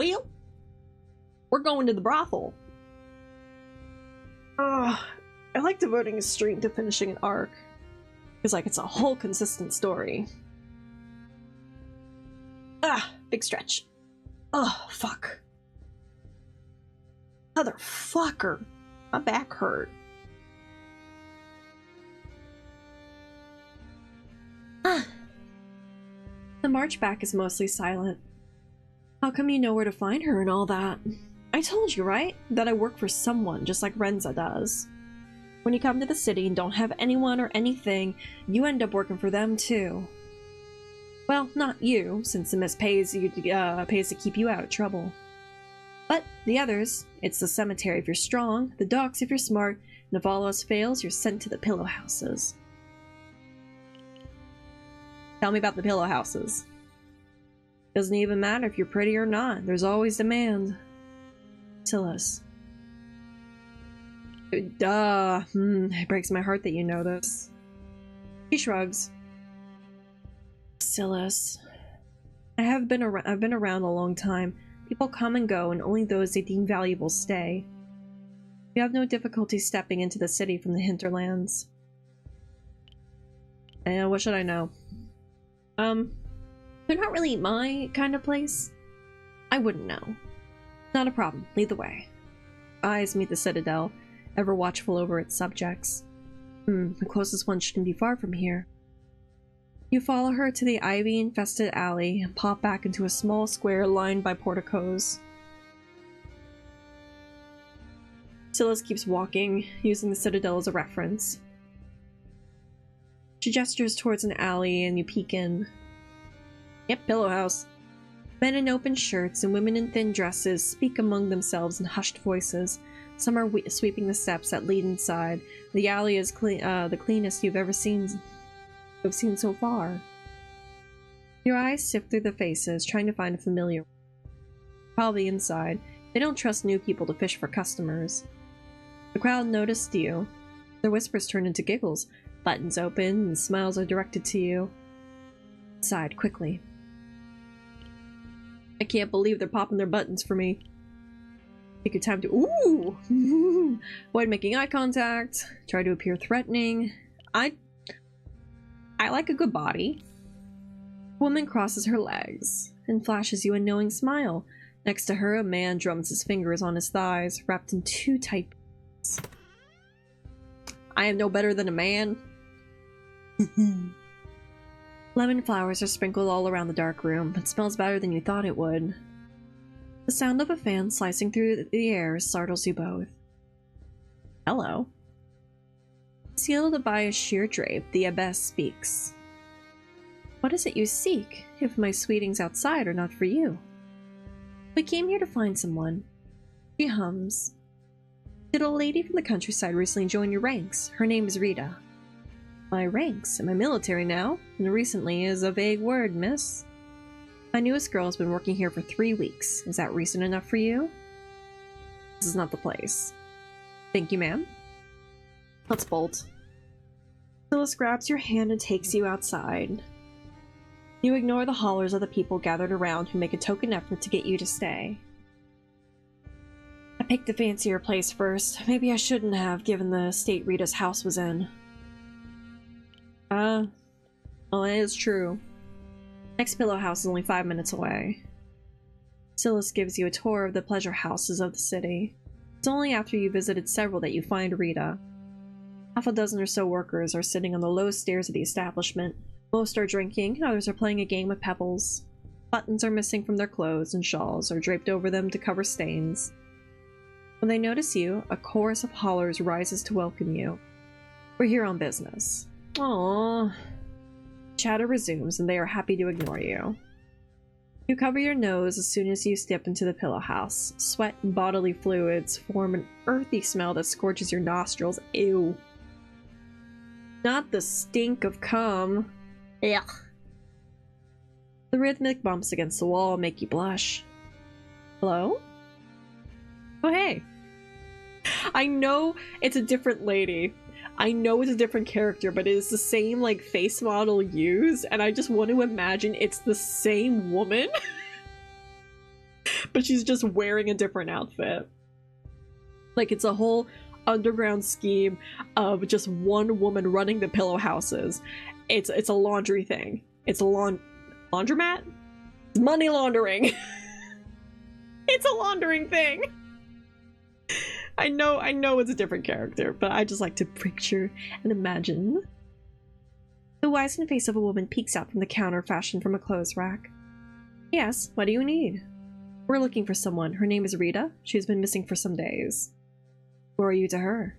Well, we're going to the brothel. I like devoting a stream to finishing an arc. Feels like it's a whole consistent story. Big stretch. Oh, fuck. Motherfucker. My back hurt. The march back is mostly silent. How come you know where to find her and all that? I told you, right? That I work for someone, just like Renza does. When you come to the city and don't have anyone or anything, you end up working for them too. Well, not you, since the miss pays to keep you out of trouble. But the others, it's the cemetery if you're strong, the docks if you're smart, and if all else fails, you're sent to the pillow houses. Tell me about the pillow houses. Doesn't even matter if you're pretty or not, there's always demand. Silas. Duh. It breaks my heart that you know this. She shrugs. Silas. I've been around a long time. People come and go, and only those they deem valuable stay. You have no difficulty stepping into the city from the hinterlands. And what should I know? They're not really my kind of place. I wouldn't know. Not a problem. Lead the way. Eyes meet the Citadel, ever watchful over its subjects. The closest one shouldn't be far from here. You follow her to the ivy-infested alley and pop back into a small square lined by porticos. Silas keeps walking, using the Citadel as a reference. She gestures towards an alley and you peek in. Yep, pillow house. Men in open shirts and women in thin dresses speak among themselves in hushed voices. Some are sweeping the steps that lead inside. The alley is the cleanest you've seen so far. Your eyes sift through the faces, trying to find a familiar. Probably inside. They don't trust new people to fish for customers. The crowd noticed you. Their whispers turn into giggles. Buttons open and smiles are directed to you. Inside, quickly. I can't believe they're popping their buttons for me. Take your time to— ooh! Avoid making eye contact. Try to appear threatening. I like a good body. The woman crosses her legs and flashes you a knowing smile. Next to her, a man drums his fingers on his thighs, wrapped in two tight bands. I am no better than a man. Lemon flowers are sprinkled all around the dark room. It smells better than you thought it would. The sound of a fan slicing through the air startles you both. Hello. Sealed by a sheer drape, the abbess speaks. What is it you seek, if my sweetings outside are not for you? We came here to find someone. She hums. Did a lady from the countryside recently join your ranks? Her name is Rita. My ranks? Am I military now? And recently is a vague word, miss. My newest girl has been working here for 3 weeks. Is that reason enough for you? This is not the place. Thank you, ma'am. Let's bolt. Phyllis grabs your hand and takes you outside. You ignore the hollers of the people gathered around who make a token effort to get you to stay. I picked a fancier place first. Maybe I shouldn't have, given the state Rita's house was in. Well, it is true. Next pillow house is only 5 minutes away. Silas gives you a tour of the pleasure houses of the city. It's only after you visited several that you find Rita. Half a dozen or so workers are sitting on the low stairs of the establishment. Most are drinking, others are playing a game of pebbles. Buttons are missing from their clothes and shawls are draped over them to cover stains. When they notice you, a chorus of hollers rises to welcome you. We're here on business. Aww. Chatter resumes and they are happy to ignore you. You cover your nose as soon as you step into the pillow house. Sweat and bodily fluids form an earthy smell that scorches your nostrils. Ew. Not the stink of cum. Ugh. The rhythmic bumps against the wall make you blush. Hello? Oh, hey. I know it's a different lady. I know it's a different character, but it is the same, like, face model used, and I just want to imagine it's the same woman. but she's just wearing a different outfit. Like, it's a whole underground scheme of just one woman running the pillow houses. It's a laundry thing. It's a laundromat? It's money laundering. It's a laundering thing. I know it's a different character, but I just like to picture and imagine. The wizened face of a woman peeks out from the counter fashioned from a clothes rack. Yes, what do you need? We're looking for someone. Her name is Rita. She's been missing for some days. Who are you to her?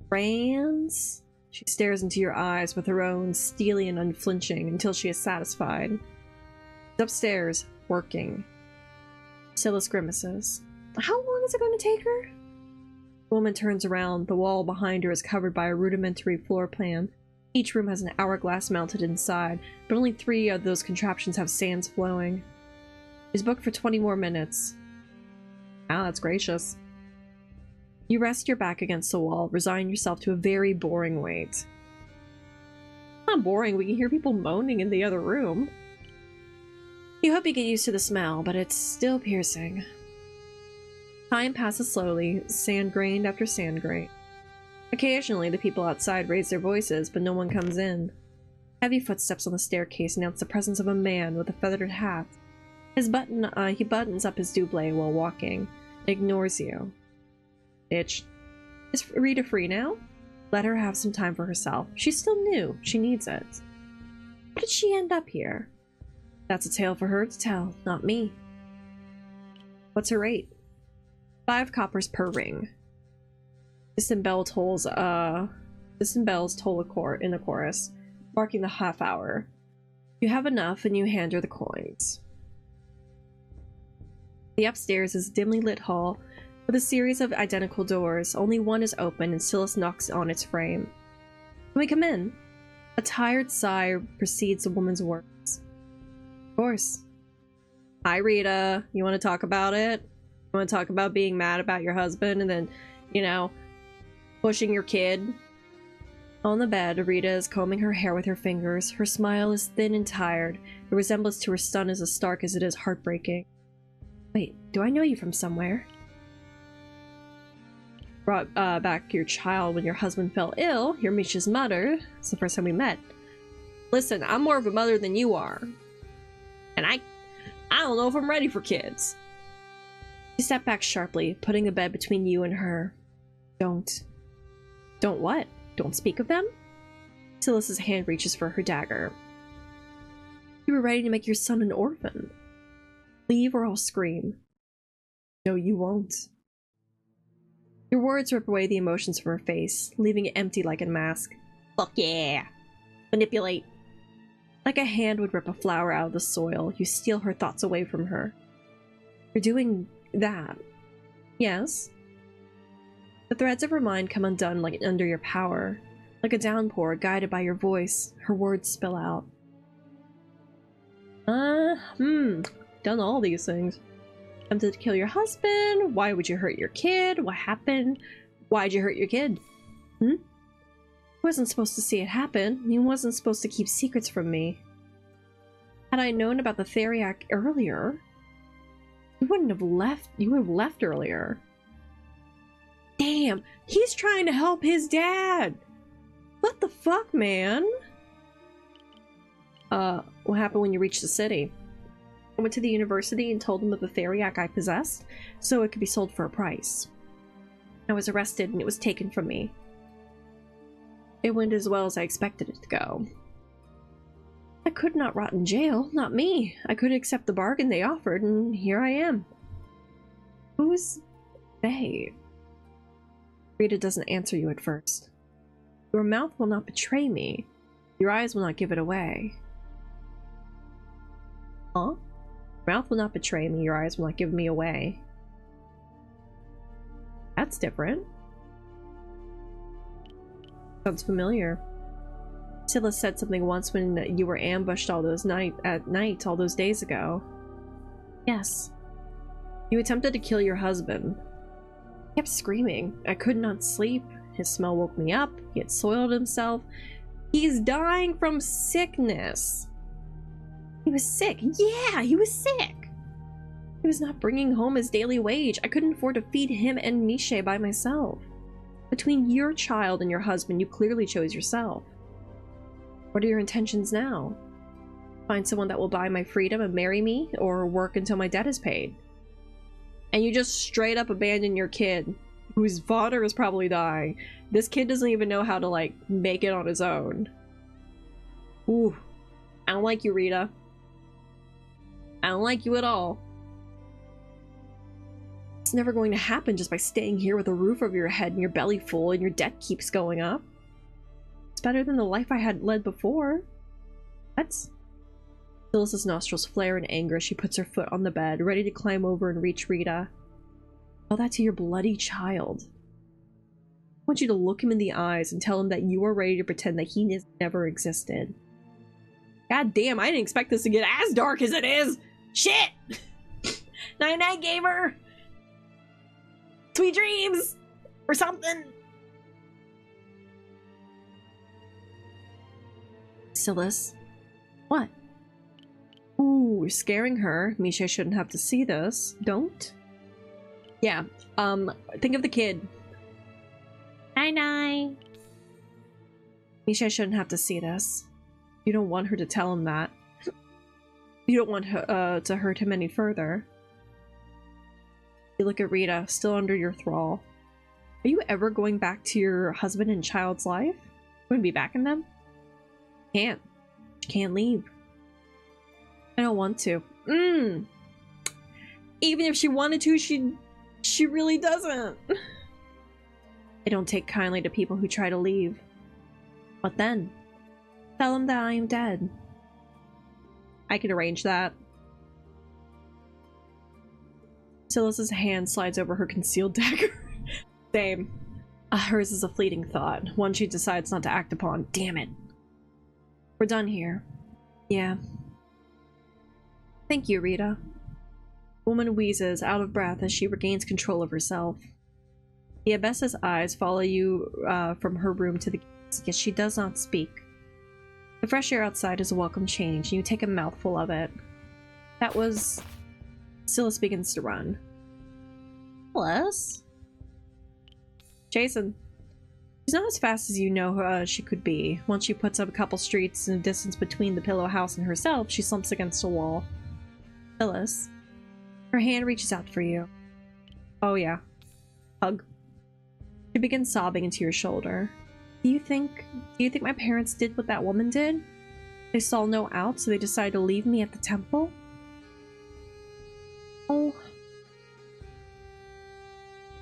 Friends? She stares into your eyes with her own, steely and unflinching, until she is satisfied. She's upstairs, working. Silas grimaces. How long is it going to take her? The woman turns around. The wall behind her is covered by a rudimentary floor plan. Each room has an hourglass mounted inside, but only 3 of those contraptions have sands flowing. She's booked for 20 more minutes. Wow, that's gracious. You rest your back against the wall, resign yourself to a very boring wait. It's not boring, we can hear people moaning in the other room. You hope you get used to the smell, but it's still piercing. Time passes slowly, sand grain after sand grain. Occasionally, the people outside raise their voices, but no one comes in. Heavy footsteps on the staircase announce the presence of a man with a feathered hat. He buttons up his doublet while walking, and ignores you. Bitch. Is Rita free now? Let her have some time for herself. She's still new. She needs it. How did she end up here? That's a tale for her to tell, not me. What's her rate? 5 coppers per ring. Distant bells toll in a chorus, marking the half hour. You have enough, and you hand her the coins. The upstairs is a dimly lit hall with a series of identical doors. Only one is open, and Silas knocks on its frame. Can we come in? A tired sigh precedes the woman's words. Of course. Hi, Rita. You want to talk about it? You want to talk about being mad about your husband and then, you know, pushing your kid? On the bed, Rita is combing her hair with her fingers. Her smile is thin and tired. The resemblance to her son is as stark as it is heartbreaking. Wait, do I know you from somewhere? Brought back your child when your husband fell ill. You're Misha's mother. It's the first time we met. Listen, I'm more of a mother than you are. And I don't know if I'm ready for kids. She stepped back sharply, putting the bed between you and her. Don't what? Don't speak of them? Silas's hand reaches for her dagger. You were ready to make your son an orphan. Leave or I'll scream. No, you won't. Your words rip away the emotions from her face, leaving it empty like a mask. Fuck yeah! Manipulate. Like a hand would rip a flower out of the soil, you steal her thoughts away from her. You're doing that. Yes? The threads of her mind come undone like under your power. Like a downpour, guided by your voice, her words spill out. Done all these things. Attempted to kill your husband. Why would you hurt your kid? What happened? Why'd you hurt your kid? You wasn't supposed to see it happen. You wasn't supposed to keep secrets from me. Had I known about the Theriac earlier, you wouldn't have left. You would have left earlier. Damn, he's trying to help his dad. What the fuck, man? What happened when you reached the city? I went to the university and told them of the Theriac I possessed, so it could be sold for a price. I was arrested and it was taken from me. It went as well as I expected it to go. I could not rot in jail, not me. I couldn't accept the bargain they offered, and here I am. Who's they? Rita doesn't answer you at first. Your mouth will not betray me. Your eyes will not give it away. Huh? Your mouth will not betray me. Your eyes will not give me away. That's different. Sounds familiar. Silas said something once when you were ambushed all those at night all those days ago. Yes. You attempted to kill your husband. He kept screaming. I could not sleep. His smell woke me up. He had soiled himself. He's dying from sickness. He was sick. Yeah, he was sick. He was not bringing home his daily wage. I couldn't afford to feed him and Miche by myself. Between your child and your husband, you clearly chose yourself. What are your intentions now? Find someone that will buy my freedom and marry me, or work until my debt is paid? And you just straight up abandon your kid, whose father is probably dying. This kid doesn't even know how to, like, make it on his own. Ooh. I don't like you, Rita. I don't like you at all. It's never going to happen just by staying here with a roof over your head and your belly full and your debt keeps going up. It's better than the life I had led before. That's... Phyllis's nostrils flare in anger as she puts her foot on the bed, ready to climb over and reach Rita. Tell that to your bloody child. I want you to look him in the eyes and tell him that you are ready to pretend that he never existed. God damn, I didn't expect this to get as dark as it is! Shit! Night-night, gamer! Sweet dreams! Or something! Silas. What? Ooh, you're scaring her. Miche shouldn't have to see this. Don't? Yeah, think of the kid. Night-night. Miche shouldn't have to see this. You don't want her to tell him that. You don't want her, to hurt him any further. You look at Rita, still under your thrall. Are you ever going back to your husband and child's life? Wouldn't be back in them? Can't. She can't leave. I don't want to. Even if she wanted to, she really doesn't. I don't take kindly to people who try to leave. What then? Tell them that I am dead. I can arrange that. Silas's hand slides over her concealed dagger. Same. Hers is a fleeting thought, one she decides not to act upon. Damn it. We're done here. Yeah. Thank you, Rita. The woman wheezes, out of breath as she regains control of herself. The abbess's eyes follow you from her room to the gates, yet she does not speak. The fresh air outside is a welcome change, and you take a mouthful of it. That was... Silas begins to run. Silas? Jason. She's not as fast as you know she could be. Once she puts up a couple streets in the distance between the pillow house and herself, she slumps against a wall. Phyllis. Her hand reaches out for you. Oh yeah. Hug. She begins sobbing into your shoulder. Do you think my parents did what that woman did? They saw no out, so they decided to leave me at the temple? Oh.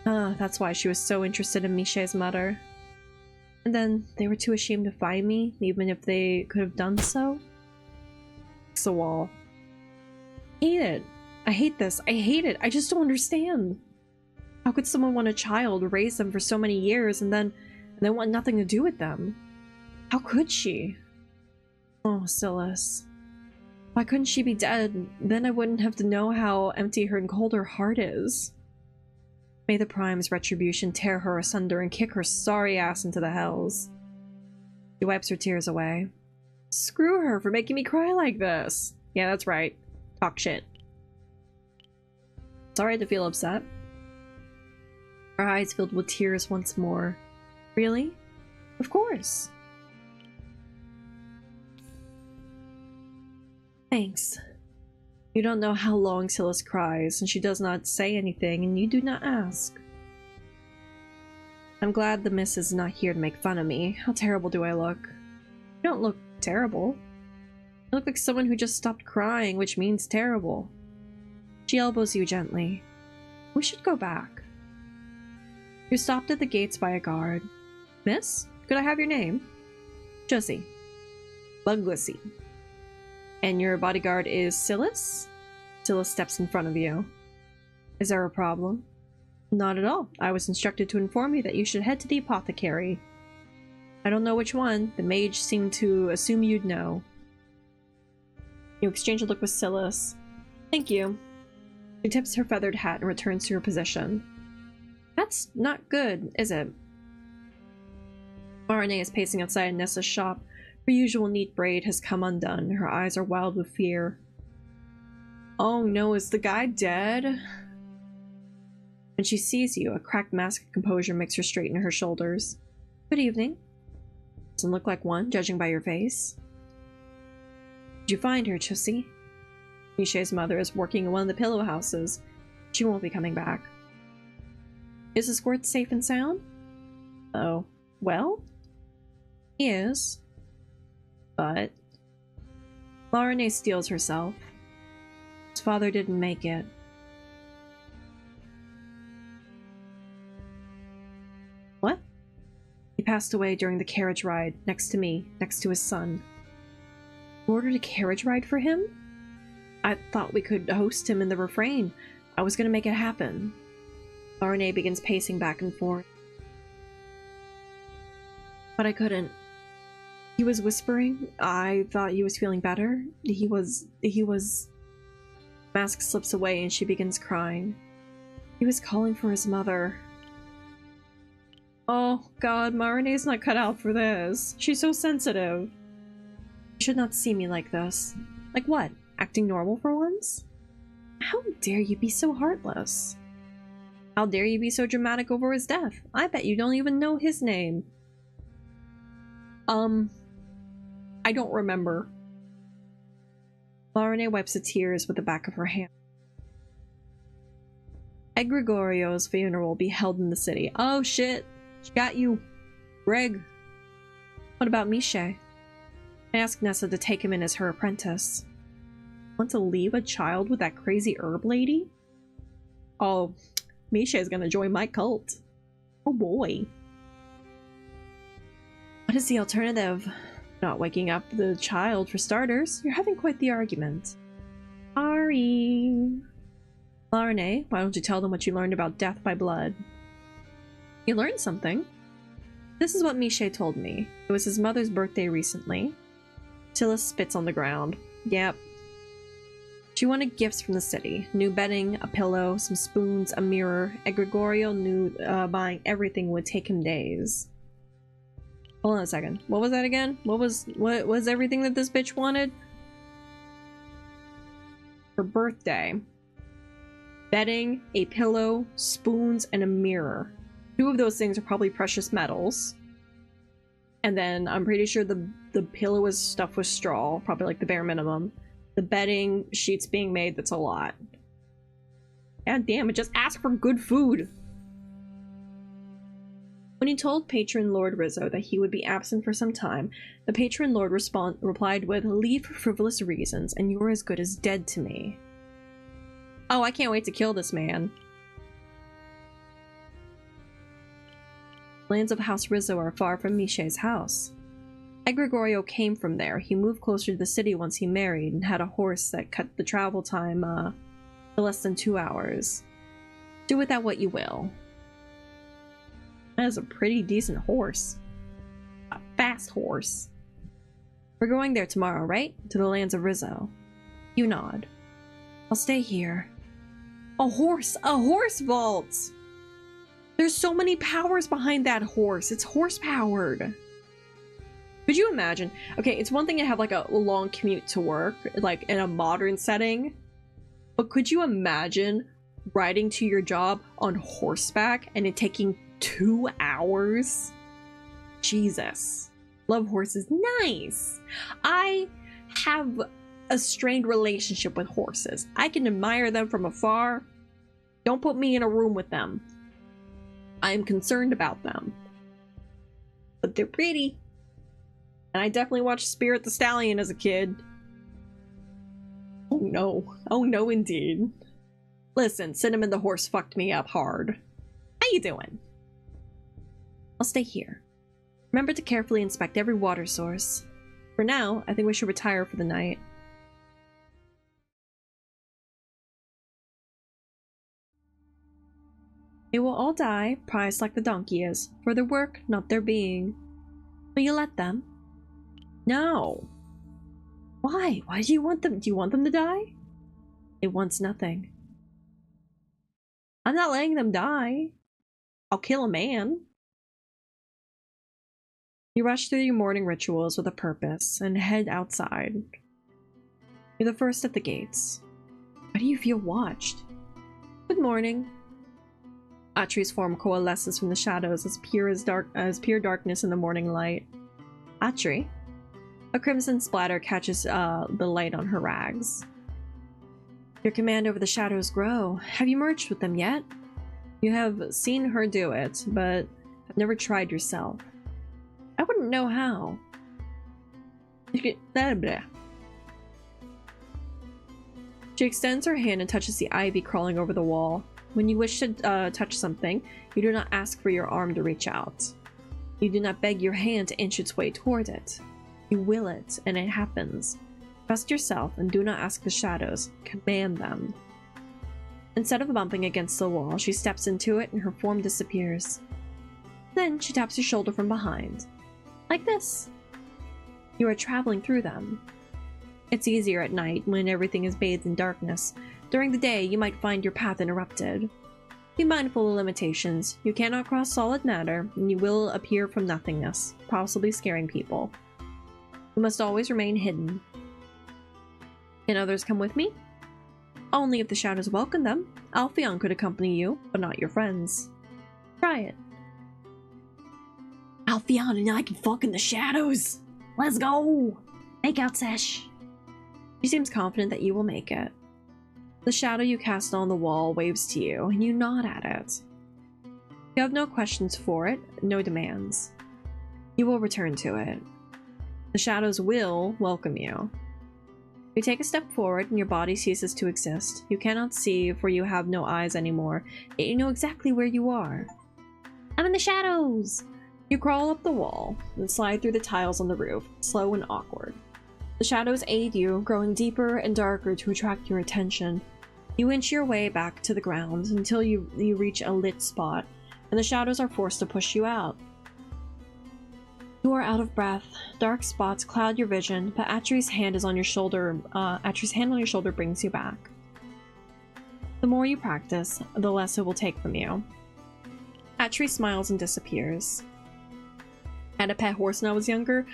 That's why she was so interested in Miche's mother. And then they were too ashamed to find me, even if they could have done so? It's a wall. I hate it. I hate this. I hate it. I just don't understand. How could someone want a child, raise them for so many years, and then want nothing to do with them? How could she? Oh, Silas. Why couldn't she be dead? Then I wouldn't have to know how empty and cold her heart is. May the Prime's retribution tear her asunder and kick her sorry ass into the hells. She wipes her tears away. Screw her for making me cry like this. Yeah, that's right. Talk shit. It's alright to feel upset. Her eyes filled with tears once more. Really? Of course. Thanks. You don't know how long Silas cries, and she does not say anything, and you do not ask. I'm glad the miss is not here to make fun of me. How terrible do I look? You don't look terrible. You look like someone who just stopped crying, which means terrible. She elbows you gently. We should go back. You're stopped at the gates by a guard. Miss, could I have your name? Josie. Buglassy. And your bodyguard is Silas? Silas steps in front of you. Is there a problem? Not at all. I was instructed to inform you that you should head to the apothecary. I don't know which one. The mage seemed to assume you'd know. You exchange a look with Silas. Thank you. She tips her feathered hat and returns to her position. That's not good, is it? Marine is pacing outside Nessa's shop. Her usual neat braid has come undone. Her eyes are wild with fear. Oh no, is the guy dead? When she sees you, a cracked mask of composure makes her straighten her shoulders. Good evening. Doesn't look like one, judging by your face. Did you find her, Chussy? Miché's mother is working in one of the pillow houses. She won't be coming back. Is the squirt safe and sound? Oh, well? He is. But... Larene steels herself. His father didn't make it. What? He passed away during the carriage ride, next to me, next to his son. You ordered a carriage ride for him? I thought we could host him in the refrain. I was gonna make it happen. Larene begins pacing back and forth. But I couldn't. He was whispering. I thought he was feeling better. He was... Mask slips away and she begins crying. He was calling for his mother. Oh god, Marine's not cut out for this. She's so sensitive. You should not see me like this. Like what? Acting normal for once? How dare you be so heartless? How dare you be so dramatic over his death? I bet you don't even know his name. I don't remember. Larene wipes the tears with the back of her hand. Egregorio's funeral will be held in the city. Oh shit! She got you! Greg! What about Miché? I asked Nessa to take him in as her apprentice. Want to leave a child with that crazy herb lady? Oh, Miché's gonna join my cult. Oh boy. What is the alternative? Not waking up the child, for starters. You're having quite the argument. Sorry. Larene, why don't you tell them what you learned about death by blood? You learned something. This is what Miché told me. It was his mother's birthday recently. Tilla spits on the ground. Yep. She wanted gifts from the city. New bedding, a pillow, some spoons, a mirror. Egregorio knew buying everything would take him days. Hold on a second. What was that again? What was everything that this bitch wanted? Her birthday. Bedding, a pillow, spoons, and a mirror. 2 of those things are probably precious metals. And then I'm pretty sure the pillow was stuffed with straw, probably like the bare minimum. The bedding, sheets being made, that's a lot. God damn it, just ask for good food! When he told Patron Lord Rizzo that he would be absent for some time, the Patron Lord replied with, "Leave for frivolous reasons, and you're as good as dead to me." Oh, I can't wait to kill this man. Lands of House Rizzo are far from Miché's house. Egregorio came from there. He moved closer to the city once he married and had a horse that cut the travel time to less than 2 hours. Do with that what you will. That is a pretty decent horse. A fast horse. We're going there tomorrow, right? To the lands of Rizzo. You nod. I'll stay here. A horse! A horse vault! There's so many powers behind that horse. It's horse-powered. Could you imagine? Okay, it's one thing to have like a long commute to work, like in a modern setting. But could you imagine riding to your job on horseback and it taking 2 hours? Jesus. Love horses. Nice. I have a strained relationship with horses. I can admire them from afar. Don't put me in a room with them. I am concerned about them. But they're pretty. And I definitely watched Spirit the Stallion as a kid. Oh no. Oh no indeed. Listen, Cinnamon the horse fucked me up hard. How you doing? I'll stay here. Remember to carefully inspect every water source. For now, I think we should retire for the night. They will all die, prized like the donkey is, for their work, not their being. Will you let them? No. Why? Why do you want them? Do you want them to die? It wants nothing. I'm not letting them die. I'll kill a man. You rush through your morning rituals with a purpose and head outside. You're the first at the gates. Why do you feel watched? Good morning. Atri's form coalesces from the shadows as pure darkness in the morning light. Atri. A crimson splatter catches the light on her rags. Your command over the shadows grow. Have you merged with them yet? You have seen her do it, but have never tried yourself. I wouldn't know how. She extends her hand and touches the ivy crawling over the wall. When you wish to touch something, you do not ask for your arm to reach out. You do not beg your hand to inch its way toward it. You will it, and it happens. Trust yourself and do not ask the shadows. Command them. Instead of bumping against the wall, she steps into it and her form disappears. Then she taps your shoulder from behind. Like this. You are traveling through them. It's easier at night when everything is bathed in darkness. During the day, you might find your path interrupted. Be mindful of limitations. You cannot cross solid matter, and you will appear from nothingness, possibly scaring people. You must always remain hidden. Can others come with me? Only if the shadows welcome them. Alpheon could accompany you, but not your friends. Try it. Alpheon and I can fuck in the shadows! Let's go! Make out sesh! She seems confident that you will make it. The shadow you cast on the wall waves to you, and you nod at it. You have no questions for it, no demands. You will return to it. The shadows will welcome you. You take a step forward, and your body ceases to exist. You cannot see, for you have no eyes anymore, yet you know exactly where you are. I'm in the shadows! You crawl up the wall, and slide through the tiles on the roof, slow and awkward. The shadows aid you, growing deeper and darker to attract your attention. You inch your way back to the ground until you reach a lit spot, and the shadows are forced to push you out. You are out of breath. Dark spots cloud your vision, but Atri's hand is on your shoulder. Atri's hand on your shoulder brings you back. The more you practice, the less it will take from you. Atri smiles and disappears. I had a pet horse when I was younger.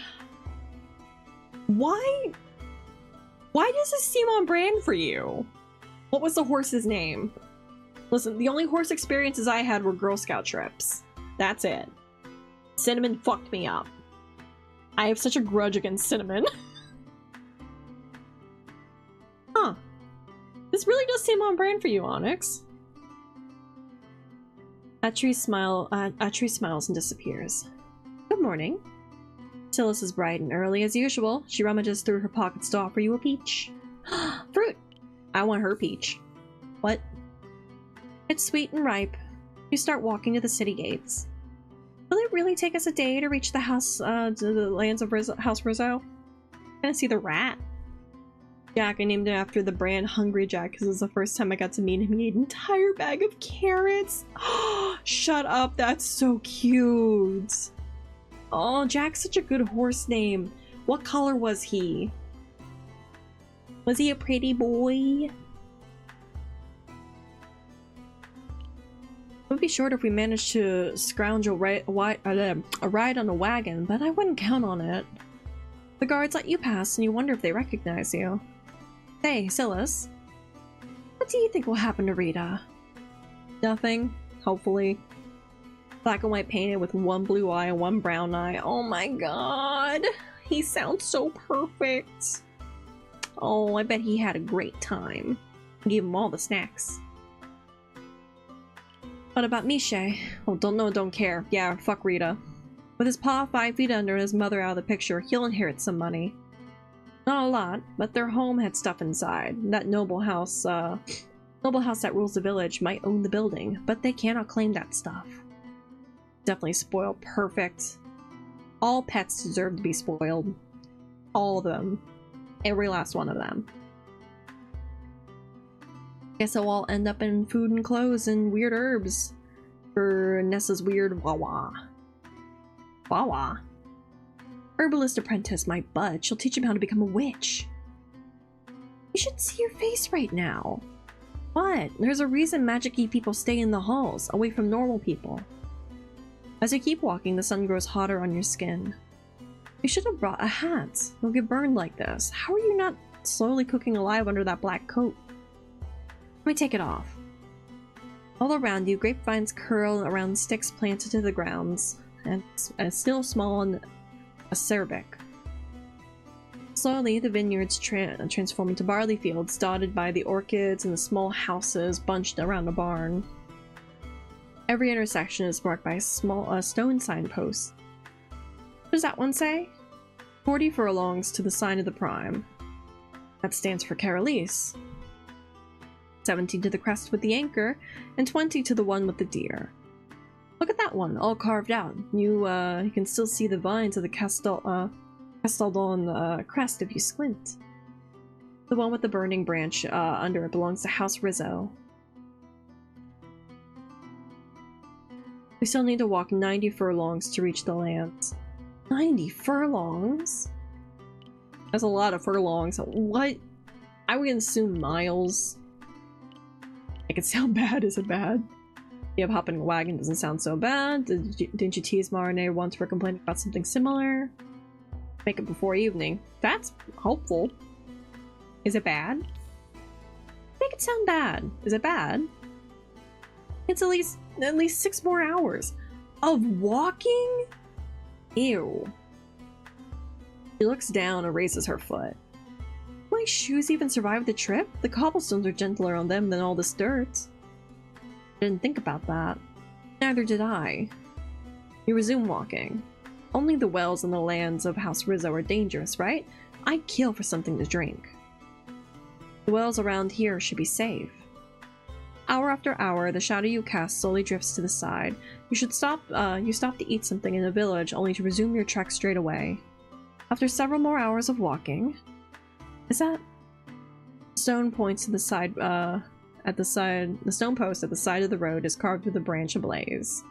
Why does this seem on brand for you? What was the horse's name? Listen, the only horse experiences I had were Girl Scout trips. That's it. Cinnamon fucked me up. I have such a grudge against Cinnamon. Huh. This really does seem on brand for you, Onyx. Atri smiles and disappears. Good morning. Silas is bright and early as usual. She rummages through her pockets to offer you a peach. Fruit! I want her peach. What? It's sweet and ripe. You start walking to the city gates. Will it really take us a day to reach the house, to the lands of House Rizzo? Gonna see the rat. Jack, I named him after the brand Hungry Jack because it was the first time I got to meet him. He ate an entire bag of carrots. Shut up, that's so cute. Oh, Jack's such a good horse name. What color was he? Was he a pretty boy? It would be short if we managed to scrounge a ride on a wagon, but I wouldn't count on it. The guards let you pass and you wonder if they recognize you. Hey, Silas. What do you think will happen to Rita? Nothing, hopefully. Black and white painted with one blue eye and one brown eye. Oh my god! He sounds so perfect! Oh, I bet he had a great time. Gave him all the snacks. What about Miche? Oh, don't care. Yeah, fuck Rita. With his pa 5 feet under and his mother out of the picture, he'll inherit some money. Not a lot, but their home had stuff inside. That noble house that rules the village might own the building, but they cannot claim that stuff. Definitely spoiled perfect. All pets deserve to be spoiled. All of them. Every last one of them. Guess they'll all end up in food and clothes and weird herbs. For Nessa's weird Wawa. Wawa? Herbalist apprentice, my butt. She'll teach him how to become a witch. You should see your face right now. What? There's a reason magic-y people stay in the halls, away from normal people. As you keep walking, the sun grows hotter on your skin. You should have brought a hat. You'll get burned like this. How are you not slowly cooking alive under that black coat? Let me take it off. All around you, grapevines curl around sticks planted to the grounds, and still small and acerbic. Slowly, the vineyards transform into barley fields dotted by the orchids and the small houses bunched around a barn. Every intersection is marked by a small stone signpost. What does that one say? 40 furlongs to the sign of the prime. That stands for Carolise. 17 to the crest with the anchor, and 20 to the one with the deer. Look at that one, all carved out. You can still see the vines of the Castaldon crest if you squint. The one with the burning branch under it belongs to House Rizzo. We still need to walk 90 furlongs to reach the lands. 90 furlongs? That's a lot of furlongs. What? I would assume miles. Make it sound bad, is it bad? Yeah, hopping a wagon doesn't sound so bad. Didn't you tease Marinae once for complaining about something similar? Make it before evening. That's hopeful. Is it bad? Make it sound bad. Is it bad? It's at least 6 more hours of walking? Ew. She looks down and raises her foot. My shoes even survived the trip? The cobblestones are gentler on them than all this dirt. I didn't think about that. Neither did I. You resume walking. Only the wells and the lands of House Rizzo are dangerous, right? I'd kill for something to drink. The wells around here should be safe. Hour after hour, the shadow you cast slowly drifts to the side. You stop to eat something in a village, only to resume your trek straight away. After several more hours of walking... Is that... Stone points to the side, the stone post at the side of the road is carved with a branch ablaze.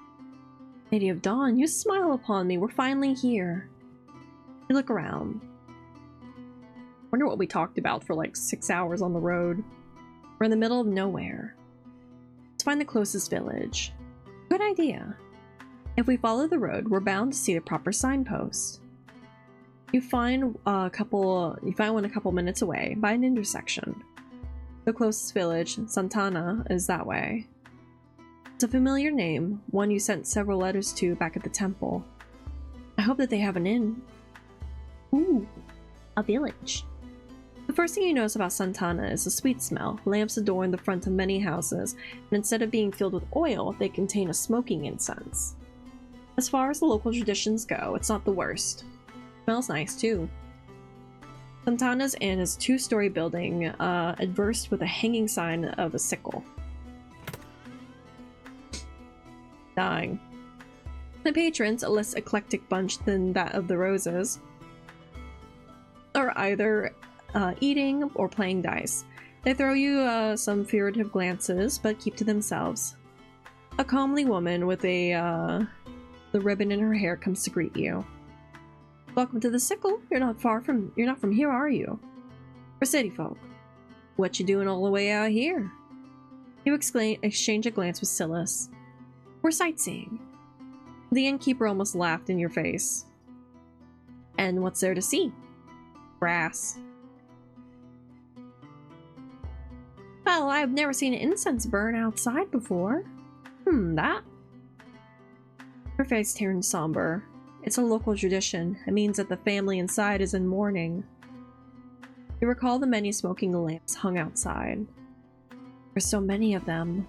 Lady of Dawn, you smile upon me. We're finally here. You look around. Wonder what we talked about for like 6 hours on the road. We're in the middle of nowhere. Let's find the closest village. Good idea. If we follow the road, we're bound to see the proper signpost. You find one a couple minutes away by an intersection. The closest village, Santana, is that way. It's a familiar name, one you sent several letters to back at the temple. I hope that they have an inn. Ooh, a village. The first thing you notice about Santana is the sweet smell. Lamps adorn the front of many houses, and instead of being filled with oil, they contain a smoking incense. As far as the local traditions go, it's not the worst. Smells nice too. Santana's Inn is a 2-story building, adversed with a hanging sign of a sickle. Dying. The patrons, a less eclectic bunch than that of the Roses, are either eating or playing dice. They throw you some furtive glances, but keep to themselves. A comely woman with the ribbon in her hair comes to greet you. Welcome to the Sickle. You're not from here, are you? We're city folk. What you doing all the way out here? You exchange a glance with Silas. We're sightseeing. The innkeeper almost laughed in your face. And what's there to see? Grass. Well, I've never seen an incense burn outside before. That? Her face turned somber. It's a local tradition. It means that the family inside is in mourning. You recall the many smoking lamps hung outside. There's so many of them.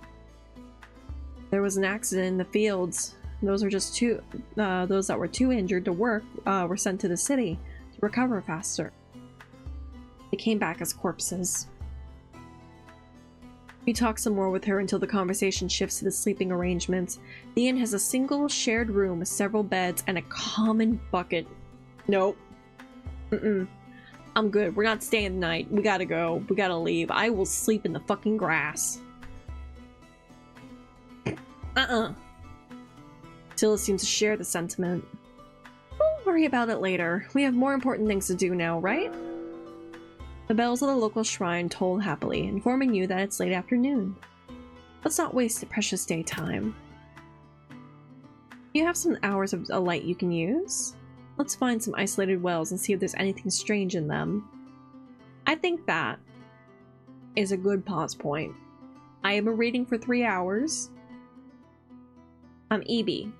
There was an accident in the fields. Those are just those that were too injured to work were sent to the city to recover faster. They came back as corpses. You talk some more with her until the conversation shifts to the sleeping arrangements. The inn has a single shared room with several beds and a common bucket. Nope. I'm good. We're not staying the night. We gotta go. We gotta leave. I will sleep in the fucking grass. Scylla seems to share the sentiment. We'll worry about it later. We have more important things to do now, right? The bells of the local shrine toll happily, informing you that it's late afternoon. Let's not waste the precious daytime. You have some hours of light you can use. Let's find some isolated wells and see if there's anything strange in them. I think that is a good pause point. I have been reading for 3 hours. I'm EB.